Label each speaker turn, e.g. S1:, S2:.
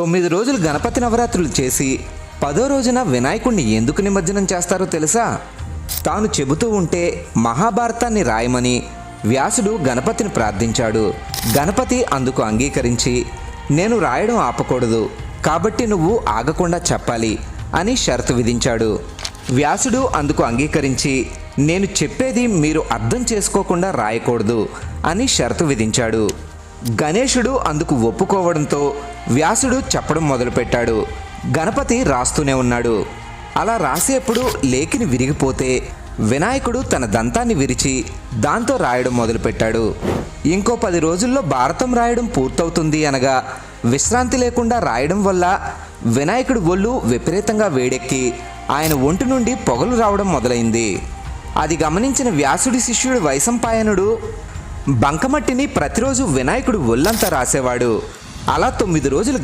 S1: 9 రోజులు గణపతి నవరాత్రులు చేసి 10వ రోజున వినాయకుడిని ఎందుకు నిమజ్జనం చేస్తారో తెలుసా? తాను చెబుతూ ఉంటే మహాభారతాన్ని రాయమని వ్యాసుడు గణపతిని ప్రార్థించాడు. గణపతి అందుకు అంగీకరించి, నేను రాయడం ఆపకూడదు కాబట్టి నువ్వు ఆగకుండా చెప్పాలి అని షరతు విధించాడు. వ్యాసుడు అందుకు అంగీకరించి, నేను చెప్పేది మీరు అర్థం చేసుకోకుండా రాయకూడదు అని షరతు విధించాడు. గణేశుడు అందుకు ఒప్పుకోవడంతో వ్యాసుడు చెప్పడం మొదలుపెట్టాడు. గణపతి రాస్తూనే ఉన్నాడు. అలా రాసేప్పుడు లేఖిని విరిగిపోతే వినాయకుడు తన దంతాన్ని విరిచి దాంతో రాయడం మొదలుపెట్టాడు. ఇంకో 10 రోజుల్లో భారతం రాయడం పూర్తవుతుంది అనగా విశ్రాంతి లేకుండా రాయడం వల్ల వినాయకుడి ఒళ్ళు విపరీతంగా వేడెక్కి ఆయన ఒంటి నుండి పొగలు రావడం మొదలైంది. అది గమనించిన వ్యాసుడి శిష్యుడు వైశంపాయనుడు బంకమట్టిని ప్రతిరోజు వినాయకుడు ఒళ్ళంతా రాసేవాడు. అలా 9 రోజులు